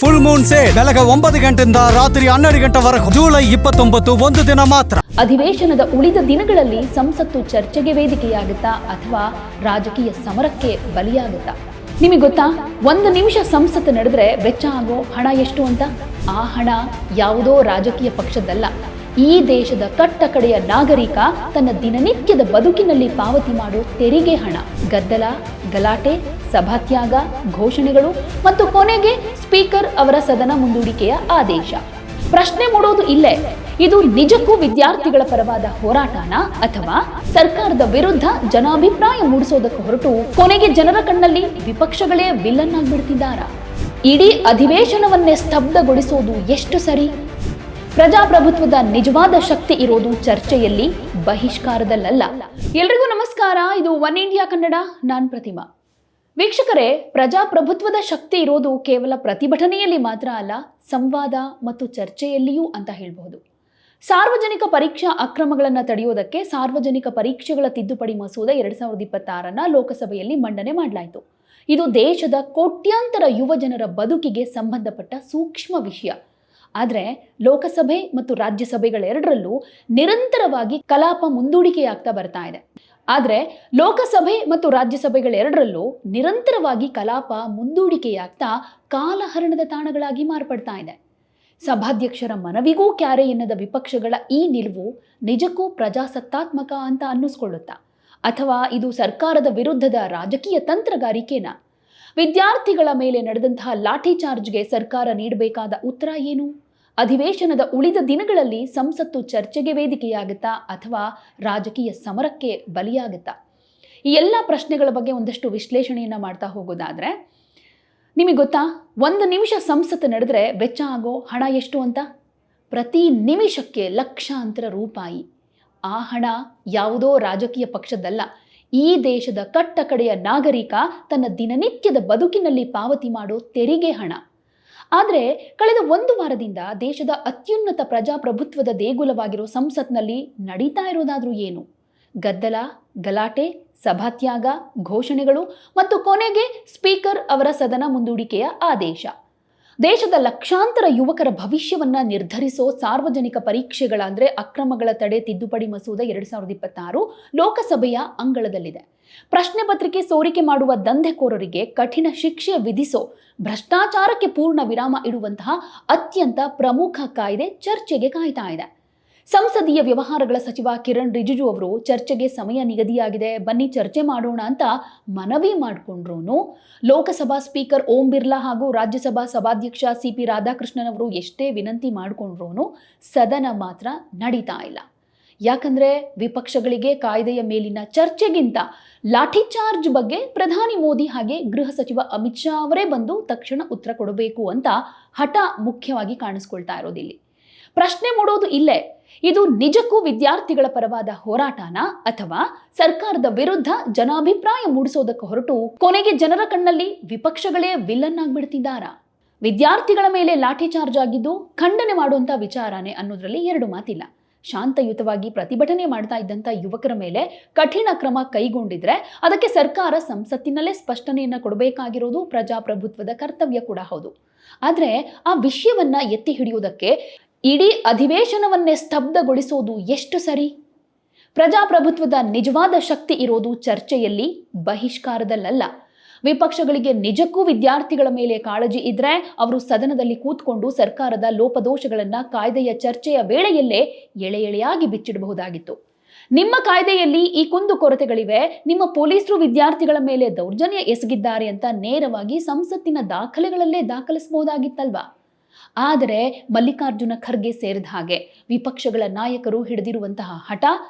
Full Moon sale ಬೆಳಗ್ಗೆ 9 ಗಂಟೆಯಿಂದ ರಾತ್ರಿ 12 ಗಂಟೆವರೆಗೂ ಜುಲೈ 29 ಒಂದು ದಿನ ಮಾತ್ರ. ಅಧಿವೇಶನದ ಉಳಿದ ದಿನಗಳಲ್ಲಿ ಸಂಸತ್ತು ಚರ್ಚೆಗೆ ವೇದಿಕೆಯಾಗುತ್ತಾ ಅಥವಾ ರಾಜಕೀಯ ಸಮರಕ್ಕೆ ಬಲಿಯಾಗುತ್ತಾ? ನಿಮಗೆ ಗೊತ್ತಾ, 1 ನಿಮಿಷ ಸಂಸತ್ತು ನಡೆದ್ರೆ ವೆಚ್ಚ ಆಗೋ ಹಣ ಎಷ್ಟು ಅಂತ? ಆ ಹಣ ಯಾವುದೋ ರಾಜಕೀಯ ಪಕ್ಷದಲ್ಲ, ಈ ದೇಶದ ಕಟ್ಟ ಕಡೆಯ ನಾಗರಿಕ ತನ್ನ ದಿನನಿತ್ಯದ ಬದುಕಿನಲ್ಲಿ ಪಾವತಿ ಮಾಡೋ ತೆರಿಗೆ ಹಣ. ಗದ್ದಲ, ಗಲಾಟೆ, ಸಭಾತ್ಯಾಗ, ಘೋಷಣೆಗಳು ಮತ್ತು ಕೊನೆಗೆ ಸ್ಪೀಕರ್ ಅವರ ಸದನ ಮುಂದೂಡಿಕೆಯ ಆದೇಶ. ಪ್ರಶ್ನೆ ಮೂಡೋದು ಇಲ್ಲೇ, ಇದು ನಿಜಕ್ಕೂ ವಿದ್ಯಾರ್ಥಿಗಳ ಪರವಾದ ಹೋರಾಟನ ಅಥವಾ ಸರ್ಕಾರದ ವಿರುದ್ಧ ಜನಾಭಿಪ್ರಾಯ ಮೂಡಿಸೋದಕ್ಕೆ ಹೊರಟು ಕೊನೆಗೆ ಜನರ ಕಣ್ಣಲ್ಲಿ ವಿಪಕ್ಷಗಳೇ ವಿಲನ್ ಆಗ್ಬಿಡ್ತಿದ್ದಾರಾ? ಇಡೀ ಅಧಿವೇಶನವನ್ನೇ ಸ್ತಬ್ಧಗೊಳಿಸೋದು ಎಷ್ಟು ಸರಿ? ಪ್ರಜಾಪ್ರಭುತ್ವದ ನಿಜವಾದ ಶಕ್ತಿ ಇರೋದು ಚರ್ಚೆಯಲ್ಲಿ, ಬಹಿಷ್ಕಾರದಲ್ಲ. ಎಲ್ರಿಗೂ ನಮಸ್ಕಾರ, ಇದು ಒನ್ ಇಂಡಿಯಾ ಕನ್ನಡ, ನಾನ್ ಪ್ರತಿಮಾ. ವೀಕ್ಷಕರೇ, ಪ್ರಜಾಪ್ರಭುತ್ವದ ಶಕ್ತಿ ಇರೋದು ಕೇವಲ ಪ್ರತಿಭಟನೆಯಲ್ಲಿ ಮಾತ್ರ ಅಲ್ಲ, ಸಂವಾದ ಮತ್ತು ಚರ್ಚೆಯಲ್ಲಿಯೂ ಅಂತ ಹೇಳಬಹುದು. ಸಾರ್ವಜನಿಕ ಪರೀಕ್ಷಾ ಅಕ್ರಮಗಳನ್ನು ತಡೆಯೋದಕ್ಕೆ ಸಾರ್ವಜನಿಕ ಪರೀಕ್ಷೆಗಳ ತಿದ್ದುಪಡಿ ಮಸೂದೆ 2026 ಲೋಕಸಭೆಯಲ್ಲಿ ಮಂಡನೆ ಮಾಡಲಾಯಿತು. ಇದು ದೇಶದ ಕೋಟ್ಯಾಂತರ ಯುವ ಜನರ ಬದುಕಿಗೆ ಸಂಬಂಧಪಟ್ಟ ಸೂಕ್ಷ್ಮ ವಿಷಯ. ಆದರೆ ಲೋಕಸಭೆ ಮತ್ತು ರಾಜ್ಯಸಭೆಗಳೆರಡರಲ್ಲೂ ನಿರಂತರವಾಗಿ ಕಲಾಪ ಮುಂದೂಡಿಕೆಯಾಗ್ತಾ ಬರ್ತಾ ಇದೆ. ಆದರೆ ಲೋಕಸಭೆ ಮತ್ತು ರಾಜ್ಯಸಭೆಗಳೆರಡರಲ್ಲೂ ನಿರಂತರವಾಗಿ ಕಲಾಪ ಮುಂದೂಡಿಕೆಯಾಗ್ತಾ ಕಾಲಹರಣದ ತಾಣಗಳಾಗಿ ಮಾರ್ಪಡ್ತಾ ಇದೆ. ಸಭಾಧ್ಯಕ್ಷರ ಮನವಿಗೂ ಕ್ಯಾರೆ ಎನ್ನದ ವಿಪಕ್ಷಗಳ ಈ ನಿಲುವು ನಿಜಕ್ಕೂ ಪ್ರಜಾಸತ್ತಾತ್ಮಕ ಅಂತ ಅನ್ನಿಸ್ಕೊಳ್ಳುತ್ತಾ, ಅಥವಾ ಇದು ಸರ್ಕಾರದ ವಿರುದ್ಧದ ರಾಜಕೀಯ ತಂತ್ರಗಾರಿಕೆನಾ? ವಿದ್ಯಾರ್ಥಿಗಳ ಮೇಲೆ ನಡೆದಂತಹ ಲಾಠಿ ಚಾರ್ಜ್ಗೆ ಸರ್ಕಾರ ನೀಡಬೇಕಾದ ಉತ್ತರ ಏನು? ಅಧಿವೇಶನದ ಉಳಿದ ದಿನಗಳಲ್ಲಿ ಸಂಸತ್ತು ಚರ್ಚೆಗೆ ವೇದಿಕೆಯಾಗುತ್ತಾ ಅಥವಾ ರಾಜಕೀಯ ಸಮರಕ್ಕೆ ಬಲಿಯಾಗುತ್ತಾ? ಈ ಎಲ್ಲ ಪ್ರಶ್ನೆಗಳ ಬಗ್ಗೆ ಒಂದಷ್ಟು ವಿಶ್ಲೇಷಣೆಯನ್ನು ಮಾಡ್ತಾ ಹೋಗೋದಾದರೆ, ನಿಮಗೆ ಗೊತ್ತಾ, 1 ನಿಮಿಷ ಸಂಸತ್ತು ನಡೆದ್ರೆ ವೆಚ್ಚ ಆಗೋ ಹಣ ಎಷ್ಟು ಅಂತ? ಪ್ರತಿ ನಿಮಿಷಕ್ಕೆ ಲಕ್ಷಾಂತರ ರೂಪಾಯಿ. ಆ ಹಣ ಯಾವುದೋ ರಾಜಕೀಯ ಪಕ್ಷದಲ್ಲ, ಈ ದೇಶದ ಕಟ್ಟ ಕಡೆಯ ನಾಗರಿಕ ತನ್ನ ದಿನನಿತ್ಯದ ಬದುಕಿನಲ್ಲಿ ಪಾವತಿ ಮಾಡೋ ತೆರಿಗೆ ಹಣ. ಆದರೆ ಕಳೆದ 1 ವಾರದಿಂದ ದೇಶದ ಅತ್ಯುನ್ನತ ಪ್ರಜಾಪ್ರಭುತ್ವದ ದೇಗುಲವಾಗಿರೋ ಸಂಸತ್ನಲ್ಲಿ ನಡೀತಾ ಇರೋದಾದ್ರೂ ಏನು? ಗದ್ದಲ, ಗಲಾಟೆ, ಸಭಾತ್ಯಾಗ, ಘೋಷಣೆಗಳು ಮತ್ತು ಕೊನೆಗೆ ಸ್ಪೀಕರ್ ಅವರ ಸದನ ಮುಂದೂಡಿಕೆಯ ಆದೇಶ. ದೇಶದ ಲಕ್ಷಾಂತರ ಯುವಕರ ಭವಿಷ್ಯವನ್ನ ನಿರ್ಧರಿಸೋ ಸಾರ್ವಜನಿಕ ಪರೀಕ್ಷೆಗಳ ಅಂದರೆ ಅಕ್ರಮಗಳ ತಡೆ ತಿದ್ದುಪಡಿ ಮಸೂದೆ 2026 ಲೋಕಸಭೆಯ ಅಂಗಳದಲ್ಲಿದೆ. ಪ್ರಶ್ನೆ ಪತ್ರಿಕೆ ಸೋರಿಕೆ ಮಾಡುವ ದಂಧೆಕೋರರಿಗೆ ಕಠಿಣ ಶಿಕ್ಷೆ ವಿಧಿಸೋ, ಭ್ರಷ್ಟಾಚಾರಕ್ಕೆ ಪೂರ್ಣ ವಿರಾಮ ಇಡುವಂತಹ ಅತ್ಯಂತ ಪ್ರಮುಖ ಕಾಯ್ದೆ ಚರ್ಚೆಗೆ ಕಾಯ್ತಾ ಇದೆ. ಸಂಸದೀಯ ವ್ಯವಹಾರಗಳ ಸಚಿವ ಕಿರಣ್ ರಿಜಿಜು ಅವರು ಚರ್ಚೆಗೆ ಸಮಯ ನಿಗದಿಯಾಗಿದೆ, ಬನ್ನಿ ಚರ್ಚೆ ಮಾಡೋಣ ಅಂತ ಮನವಿ ಮಾಡಿಕೊಂಡ್ರು ಲೋಕಸಭಾ ಸ್ಪೀಕರ್ ಓಂ ಬಿರ್ಲಾ ಹಾಗೂ ರಾಜ್ಯಸಭಾ ಸಭಾಧ್ಯಕ್ಷ CP ರಾಧಾಕೃಷ್ಣನ್ ಅವರು ಎಷ್ಟೇ ವಿನಂತಿ ಮಾಡಿಕೊಂಡ್ರು ಸದನ ಮಾತ್ರ ನಡೀತಾ ಇಲ್ಲ. ಯಾಕಂದ್ರೆ ವಿಪಕ್ಷಗಳಿಗೆ ಕಾಯ್ದೆಯ ಮೇಲಿನ ಚರ್ಚೆಗಿಂತ ಲಾಠಿ ಚಾರ್ಜ್ ಬಗ್ಗೆ ಪ್ರಧಾನಿ ಮೋದಿ ಹಾಗೆ ಗೃಹ ಸಚಿವ ಅಮಿತ್ ಶಾ ಅವರೇ ಬಂದು ತಕ್ಷಣ ಉತ್ತರ ಕೊಡಬೇಕು ಅಂತ ಹಠ ಮುಖ್ಯವಾಗಿ ಕಾಣಿಸ್ಕೊಳ್ತಾ ಇರೋದಿಲ್ಲಿ. ಪ್ರಶ್ನೆ ಮೂಡೋದು ಇಲ್ಲೇ, ಇದು ನಿಜಕ್ಕೂ ವಿದ್ಯಾರ್ಥಿಗಳ ಪರವಾದ ಹೋರಾಟನ ಅಥವಾ ಸರ್ಕಾರದ ವಿರುದ್ಧ ಜನಾಭಿಪ್ರಾಯ ಮೂಡಿಸೋದಕ್ಕೆ ಹೊರಟು ಕೊನೆಗೆ ಜನರ ಕಣ್ಣಲ್ಲಿ ವಿಪಕ್ಷಗಳೇ ವಿಲನ್ ಆಗ್ಬಿಡ್ತಿದ್ದಾರಾ? ವಿದ್ಯಾರ್ಥಿಗಳ ಮೇಲೆ ಲಾಠಿ ಚಾರ್ಜ್ ಆಗಿದ್ದು ಖಂಡನೆ ಮಾಡುವಂತ ವಿಚಾರನೆ ಅನ್ನೋದ್ರಲ್ಲಿ 2 ಮಾತಿಲ್ಲ. ಶಾಂತಯುತವಾಗಿ ಪ್ರತಿಭಟನೆ ಮಾಡ್ತಾ ಇದ್ದಂಥ ಯುವಕರ ಮೇಲೆ ಕಠಿಣ ಕ್ರಮ ಕೈಗೊಂಡಿದ್ರೆ ಅದಕ್ಕೆ ಸರ್ಕಾರ ಸಂಸತ್ತಿನಲ್ಲೇ ಸ್ಪಷ್ಟನೆಯನ್ನು ಕೊಡಬೇಕಾಗಿರೋದು ಪ್ರಜಾಪ್ರಭುತ್ವದ ಕರ್ತವ್ಯ ಕೂಡ ಹೌದು. ಆದರೆ ಆ ವಿಷಯವನ್ನ ಎತ್ತಿ ಹಿಡಿಯೋದಕ್ಕೆ ಇಡೀ ಅಧಿವೇಶನವನ್ನೇ ಸ್ತಬ್ಧಗೊಳಿಸೋದು ಎಷ್ಟು ಸರಿ? ಪ್ರಜಾಪ್ರಭುತ್ವದ ನಿಜವಾದ ಶಕ್ತಿ ಇರೋದು ಚರ್ಚೆಯಲ್ಲಿ, ಬಹಿಷ್ಕಾರದಲ್ಲ. ವಿಪಕ್ಷಗಳಿಗೆ ನಿಜಕ್ಕೂ ವಿದ್ಯಾರ್ಥಿಗಳ ಮೇಲೆ ಕಾಳಜಿ ಇದ್ರೆ ಅವರು ಸದನದಲ್ಲಿ ಕೂತ್ಕೊಂಡು ಸರ್ಕಾರದ ಲೋಪದೋಷಗಳನ್ನ ಕಾಯ್ದೆಯ ಚರ್ಚೆಯ ವೇಳೆಯಲ್ಲೇ ಎಳೆ ಎಳೆಯಾಗಿ ಬಿಚ್ಚಿಡಬಹುದಾಗಿತ್ತು. ನಿಮ್ಮ ಕಾಯ್ದೆಯಲ್ಲಿ ಈ ಕುಂದುಕೊರತೆಗಳಿವೆ, ನಿಮ್ಮ ಪೊಲೀಸರು ವಿದ್ಯಾರ್ಥಿಗಳ ಮೇಲೆ ದೌರ್ಜನ್ಯ ಎಸಗಿದ್ದಾರೆ ಅಂತ ನೇರವಾಗಿ ಸಂಸತ್ತಿನ ದಾಖಲೆಗಳಲ್ಲೇ ದಾಖಲಿಸಬಹುದಾಗಿತ್ತಲ್ವಾ? ಆದರೆ ಮಲ್ಲಿಕಾರ್ಜುನ ಖರ್ಗೆ ಸೇರಿದ ಹಾಗೆ ವಿಪಕ್ಷಗಳ ನಾಯಕರು ಹಿಡಿದಿರುವಂತಹ ಹಠ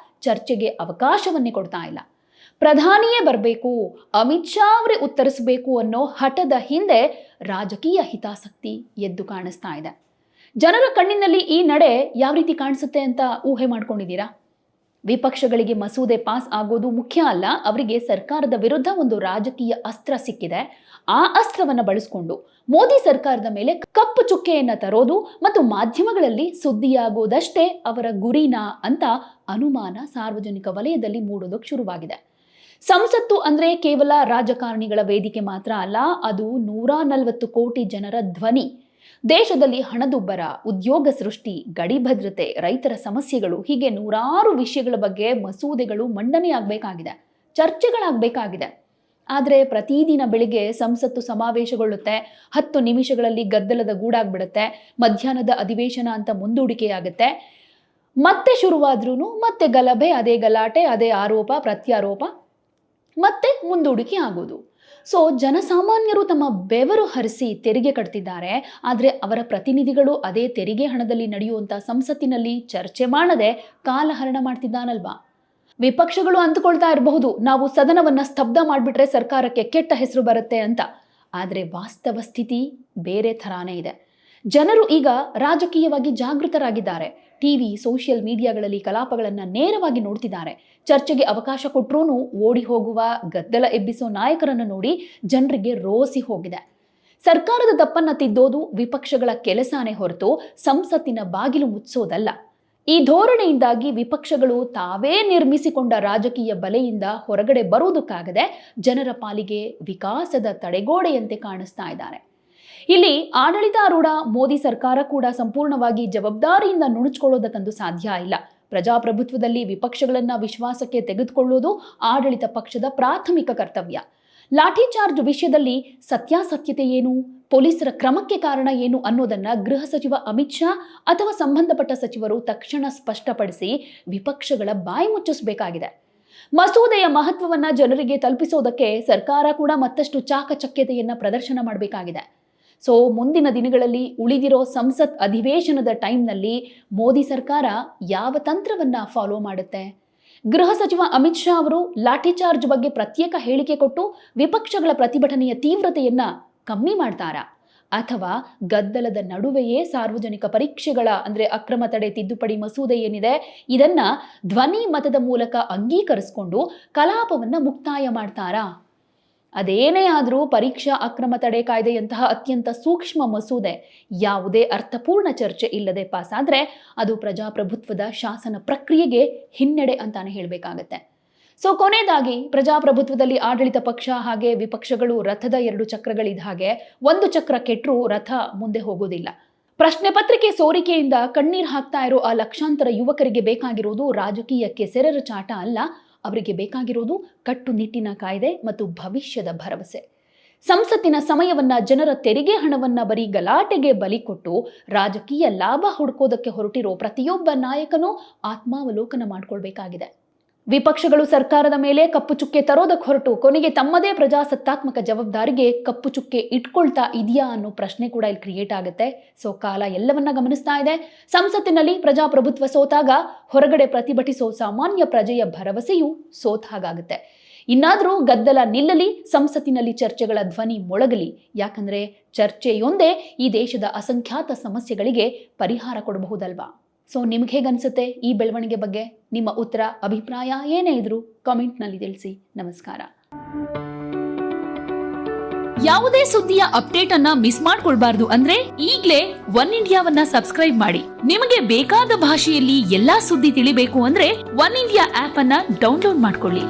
ಚರ್ಚೆಗೆ ಅವಕಾಶವನ್ನೇ ಕೊಡ್ತಾ ಇಲ್ಲ. ಪ್ರಧಾನಿಯೇ ಬರಬೇಕು, ಅಮಿತ್ ಶಾ ಅವರೇ ಉತ್ತರಿಸಬೇಕು ಅನ್ನೋ ಹಠದ ಹಿಂದೆ ರಾಜಕೀಯ ಹಿತಾಸಕ್ತಿ ಎದ್ದು ಕಾಣಿಸ್ತಾ ಇದೆ. ಜನರ ಕಣ್ಣಿನಲ್ಲಿ ಈ ನಡೆ ಯಾವ ರೀತಿ ಕಾಣಿಸುತ್ತೆ ಅಂತ ಊಹೆ ಮಾಡ್ಕೊಂಡಿದ್ದೀರಾ? ವಿಪಕ್ಷಗಳಿಗೆ ಮಸೂದೆ ಪಾಸ್ ಆಗೋದು ಮುಖ್ಯ ಅಲ್ಲ, ಅವರಿಗೆ ಸರ್ಕಾರದ ವಿರುದ್ಧ ಒಂದು ರಾಜಕೀಯ ಅಸ್ತ್ರ ಸಿಕ್ಕಿದೆ. ಆ ಅಸ್ತ್ರವನ್ನು ಬಳಸಿಕೊಂಡು ಮೋದಿ ಸರ್ಕಾರದ ಮೇಲೆ ಕಪ್ಪು ಚುಕ್ಕೆಯನ್ನ ತರೋದು ಮತ್ತು ಮಾಧ್ಯಮಗಳಲ್ಲಿ ಸುದ್ದಿಯಾಗೋದಷ್ಟೇ ಅವರ ಗುರಿನಾ ಅಂತ ಅನುಮಾನ ಸಾರ್ವಜನಿಕ ವಲಯದಲ್ಲಿ ಮೂಡೋದಕ್ಕೆ ಶುರುವಾಗಿದೆ. ಸಂಸತ್ತು ಅಂದ್ರೆ ಕೇವಲ ರಾಜಕಾರಣಿಗಳ ವೇದಿಕೆ ಮಾತ್ರ ಅಲ್ಲ, ಅದು 140 ಕೋಟಿ ಜನರ ಧ್ವನಿ. ದೇಶದಲ್ಲಿ ಹಣದುಬ್ಬರ, ಉದ್ಯೋಗ ಸೃಷ್ಟಿ, ಗಡಿ ಭದ್ರತೆ, ರೈತರ ಸಮಸ್ಯೆಗಳು ಹೀಗೆ ನೂರಾರು ವಿಷಯಗಳ ಬಗ್ಗೆ ಮಸೂದೆಗಳು ಮಂಡನೆಯಾಗಬೇಕಾಗಿದೆ, ಚರ್ಚೆಗಳಾಗಬೇಕಾಗಿದೆ. ಆದರೆ ಪ್ರತಿದಿನ ಬೆಳಿಗ್ಗೆ ಸಂಸತ್ತು ಸಮಾವೇಶಗೊಳ್ಳುತ್ತೆ, 10 ನಿಮಿಷಗಳಲ್ಲಿ ಗದ್ದಲದ ಗೂಡಾಗ್ಬಿಡುತ್ತೆ, ಮಧ್ಯಾಹ್ನದ ಅಧಿವೇಶನ ಅಂತ ಮುಂದೂಡಿಕೆಯಾಗುತ್ತೆ, ಮತ್ತೆ ಶುರುವಾದ್ರೂ ಮತ್ತೆ ಗಲಭೆ, ಅದೇ ಗಲಾಟೆ, ಅದೇ ಆರೋಪ ಪ್ರತ್ಯಾರೋಪ, ಮತ್ತೆ ಮುಂದೂಡಿಕೆ ಆಗೋದು. ಸೊ ಜನಸಾಮಾನ್ಯರು ತಮ್ಮ ಬೆವರು ಹರಿಸಿ ತೆರಿಗೆ ಕಟ್ತಿದ್ದಾರೆ. ಆದರೆ ಅವರ ಪ್ರತಿನಿಧಿಗಳು ಅದೇ ತೆರಿಗೆ ಹಣದಲ್ಲಿ ನಡೆಯುವಂಥ ಸಂಸತ್ತಿನಲ್ಲಿ ಚರ್ಚೆ ಮಾಡದೆ ಕಾಲಹರಣ ಮಾಡ್ತಿದ್ದಾನಲ್ವಾ? ವಿಪಕ್ಷಗಳು ಅಂದುಕೊಳ್ತಾ ಇರಬಹುದು, ನಾವು ಸದನವನ್ನ ಸ್ತಬ್ಧ ಮಾಡಿಬಿಟ್ರೆ ಸರ್ಕಾರಕ್ಕೆ ಕೆಟ್ಟ ಹೆಸರು ಬರುತ್ತೆ ಅಂತ. ಆದರೆ ವಾಸ್ತವ ಸ್ಥಿತಿ ಬೇರೆ ಥರಾನೇ ಇದೆ. ಜನರು ಈಗ ರಾಜಕೀಯವಾಗಿ ಜಾಗೃತರಾಗಿದ್ದಾರೆ. ಟಿವಿ, ಸೋಷಿಯಲ್ ಮೀಡಿಯಾಗಳಲ್ಲಿ ಕಲಾಪಗಳನ್ನು ನೇರವಾಗಿ ನೋಡ್ತಿದ್ದಾರೆ. ಚರ್ಚೆಗೆ ಅವಕಾಶ ಕೊಟ್ಟರೂ ಓಡಿ ಹೋಗುವ, ಗದ್ದಲ ಎಬ್ಬಿಸೋ ನಾಯಕರನ್ನು ನೋಡಿ ಜನರಿಗೆ ರೋಸಿ ಹೋಗಿದೆ. ಸರ್ಕಾರದ ತಪ್ಪನ್ನ ತಿದ್ದೋದು ವಿಪಕ್ಷಗಳ ಕೆಲಸನೇ ಹೊರತು ಸಂಸತ್ತಿನ ಬಾಗಿಲು ಮುಚ್ಚೋದಲ್ಲ. ಈ ಧೋರಣೆಯಿಂದಾಗಿ ವಿಪಕ್ಷಗಳು ತಾವೇ ನಿರ್ಮಿಸಿಕೊಂಡ ರಾಜಕೀಯ ಬಲೆಯಿಂದ ಹೊರಗಡೆ ಬರುವುದಕ್ಕಾಗದೆ ಜನರ ಪಾಲಿಗೆ ವಿಕಾಸದ ತಡೆಗೋಡೆಯಂತೆ ಕಾಣಿಸ್ತಾ ಇದ್ದಾರೆ. ಇಲ್ಲಿ ಆಡಳಿತಾರೂಢ ಮೋದಿ ಸರ್ಕಾರ ಕೂಡ ಸಂಪೂರ್ಣವಾಗಿ ಜವಾಬ್ದಾರಿಯಿಂದ ನುಣುಚಿಕೊಳ್ಳೋದಕ್ಕಂತೂ ಸಾಧ್ಯ ಇಲ್ಲ. ಪ್ರಜಾಪ್ರಭುತ್ವದಲ್ಲಿ ವಿಪಕ್ಷಗಳನ್ನ ವಿಶ್ವಾಸಕ್ಕೆ ತೆಗೆದುಕೊಳ್ಳೋದು ಆಡಳಿತ ಪಕ್ಷದ ಪ್ರಾಥಮಿಕ ಕರ್ತವ್ಯ. ಲಾಠಿ ಚಾರ್ಜ್ ವಿಷಯದಲ್ಲಿ ಸತ್ಯಾಸತ್ಯತೆ ಏನು, ಪೊಲೀಸರ ಕ್ರಮಕ್ಕೆ ಕಾರಣ ಏನು ಅನ್ನೋದನ್ನ ಗೃಹ ಸಚಿವ ಅಮಿತ್ ಶಾ ಅಥವಾ ಸಂಬಂಧಪಟ್ಟ ಸಚಿವರು ತಕ್ಷಣ ಸ್ಪಷ್ಟಪಡಿಸಿ ವಿಪಕ್ಷಗಳ ಬಾಯಿ ಮುಚ್ಚಿಸಬೇಕಾಗಿದೆ. ಮಸೂದೆಯ ಮಹತ್ವವನ್ನ ಜನರಿಗೆ ತಲುಪಿಸೋದಕ್ಕೆ ಸರ್ಕಾರ ಕೂಡ ಮತ್ತಷ್ಟು ಚಾಕಚಕ್ಯತೆಯನ್ನ ಪ್ರದರ್ಶನ ಮಾಡಬೇಕಾಗಿದೆ. ಸೊ ಮುಂದಿನ ದಿನಗಳಲ್ಲಿ ಉಳಿದಿರೋ ಸಂಸತ್ ಅಧಿವೇಶನದ ಟೈಮ್ನಲ್ಲಿ ಮೋದಿ ಸರ್ಕಾರ ಯಾವ ತಂತ್ರವನ್ನ ಫಾಲೋ ಮಾಡುತ್ತೆ? ಗೃಹ ಸಚಿವ ಅಮಿತ್ ಶಾ ಅವರು ಲಾಠಿ ಚಾರ್ಜ್ ಬಗ್ಗೆ ಪ್ರತ್ಯೇಕ ಹೇಳಿಕೆ ಕೊಟ್ಟು ವಿಪಕ್ಷಗಳ ಪ್ರತಿಭಟನೆಯ ತೀವ್ರತೆಯನ್ನ ಕಮ್ಮಿ ಮಾಡ್ತಾರಾ? ಅಥವಾ ಗದ್ದಲದ ನಡುವೆಯೇ ಸಾರ್ವಜನಿಕ ಪರೀಕ್ಷೆಗಳ ಅಂದ್ರೆ ಅಕ್ರಮ ತಡೆ ತಿದ್ದುಪಡಿ ಮಸೂದೆ ಏನಿದೆ ಇದನ್ನ ಧ್ವನಿ ಮತದ ಮೂಲಕ ಅಂಗೀಕರಿಸಿಕೊಂಡು ಕಲಾಪವನ್ನ ಮುಕ್ತಾಯ ಮಾಡ್ತಾರಾ? ಅದೇನೇ ಆದರೂ ಪರೀಕ್ಷಾ ಅಕ್ರಮ ತಡೆ ಕಾಯ್ದೆಯಂತಹ ಅತ್ಯಂತ ಸೂಕ್ಷ್ಮ ಮಸೂದೆ ಯಾವುದೇ ಅರ್ಥಪೂರ್ಣ ಚರ್ಚೆ ಇಲ್ಲದೆ ಪಾಸ್ ಆದರೆ ಅದು ಪ್ರಜಾಪ್ರಭುತ್ವದ ಶಾಸನ ಪ್ರಕ್ರಿಯೆಗೆ ಹಿನ್ನಡೆ ಅಂತಾನೆ ಹೇಳಬೇಕಾಗತ್ತೆ. ಸೊ ಕೊನೆಯದಾಗಿ ಪ್ರಜಾಪ್ರಭುತ್ವದಲ್ಲಿ ಆಡಳಿತ ಪಕ್ಷ ಹಾಗೆ ವಿಪಕ್ಷಗಳು ರಥದ 2 ಚಕ್ರಗಳಿದ್ದ ಹಾಗೆ, ಒಂದು ಚಕ್ರ ಕೆಟ್ಟರೂ ರಥ ಮುಂದೆ ಹೋಗೋದಿಲ್ಲ. ಪ್ರಶ್ನೆ ಪತ್ರಿಕೆ ಸೋರಿಕೆಯಿಂದ ಕಣ್ಣೀರು ಹಾಕ್ತಾ ಇರೋ ಆ ಲಕ್ಷಾಂತರ ಯುವಕರಿಗೆ ಬೇಕಾಗಿರೋದು ರಾಜಕೀಯಕ್ಕೆ ಸೆರರ ಚಾಟ ಅಲ್ಲ, ಅವರಿಗೆ ಬೇಕಾಗಿರೋದು ಕಟ್ಟುನಿಟ್ಟಿನ ಕಾಯ್ದೆ ಮತ್ತು ಭವಿಷ್ಯದ ಭರವಸೆ. ಸಂಸತ್ತಿನ ಸಮಯವನ್ನ ಜನರ ತೆರಿಗೆ ಹಣವನ್ನ ಬರೀ ಗಲಾಟೆಗೆ ಬಲಿ ಕೊಟ್ಟು ರಾಜಕೀಯ ಲಾಭ ಹುಡುಕೋದಕ್ಕೆ ಹೊರಟಿರೋ ಪ್ರತಿಯೊಬ್ಬ ನಾಯಕನೂ ಆತ್ಮಾವಲೋಕನ ಮಾಡ್ಕೊಳ್ಬೇಕಾಗಿದೆ. ವಿಪಕ್ಷಗಳು ಸರ್ಕಾರದ ಮೇಲೆ ಕಪ್ಪು ಚುಕ್ಕೆ ತರೋದಕ್ಕೆ ಹೊರಟು ಕೊನೆಗೆ ತಮ್ಮದೇ ಪ್ರಜಾಸತ್ತಾತ್ಮಕ ಜವಾಬ್ದಾರಿಗೆ ಕಪ್ಪು ಚುಕ್ಕೆ ಇಟ್ಕೊಳ್ತಾ ಇದೆಯಾ ಅನ್ನೋ ಪ್ರಶ್ನೆ ಕೂಡ ಇಲ್ಲಿ ಕ್ರಿಯೇಟ್ ಆಗುತ್ತೆ. ಸೊ ಕಾಲ ಎಲ್ಲವನ್ನ ಗಮನಿಸ್ತಾ ಇದೆ. ಸಂಸತ್ತಿನಲ್ಲಿ ಪ್ರಜಾಪ್ರಭುತ್ವ ಸೋತಾಗ ಹೊರಗಡೆ ಪ್ರತಿಭಟಿಸೋ ಸಾಮಾನ್ಯ ಪ್ರಜೆಯ ಭರವಸೆಯೂ ಸೋತ ಹಾಗಾಗುತ್ತೆ. ಇನ್ನಾದರೂ ಗದ್ದಲ ನಿಲ್ಲಲಿ, ಸಂಸತ್ತಿನಲ್ಲಿ ಚರ್ಚೆಗಳ ಧ್ವನಿ ಮೊಳಗಲಿ. ಯಾಕಂದ್ರೆ ಚರ್ಚೆಯೊಂದೇ ಈ ದೇಶದ ಅಸಂಖ್ಯಾತ ಸಮಸ್ಯೆಗಳಿಗೆ ಪರಿಹಾರ ಕೊಡಬಹುದಲ್ವಾ? ಸೊ ನಿಮ್ಗೆ ಹೇಗನ್ಸುತ್ತೆ ಈ ಬೆಳವಣಿಗೆ ಬಗ್ಗೆ? ನಿಮ್ಮ ಉತ್ತರ, ಅಭಿಪ್ರಾಯ ಏನೇ ಇದ್ರೂ ಕಾಮೆಂಟ್ನಲ್ಲಿ ತಿಳಿಸಿ. ನಮಸ್ಕಾರ. ಯಾವುದೇ ಸುದ್ದಿಯ ಅಪ್ಡೇಟ್ ಅನ್ನ ಮಿಸ್ ಮಾಡ್ಕೊಳ್ಬಾರ್ದು ಅಂದ್ರೆ ಈಗ್ಲೇ ಒನ್ ಇಂಡಿಯಾವನ್ನ ಸಬ್ಸ್ಕ್ರೈಬ್ ಮಾಡಿ. ನಿಮಗೆ ಬೇಕಾದ ಭಾಷೆಯಲ್ಲಿ ಎಲ್ಲಾ ಸುದ್ದಿ ತಿಳಿಬೇಕು ಅಂದ್ರೆ ಒನ್ ಇಂಡಿಯಾ ಆಪ್ ಅನ್ನ ಡೌನ್ಲೋಡ್ ಮಾಡ್ಕೊಳ್ಳಿ.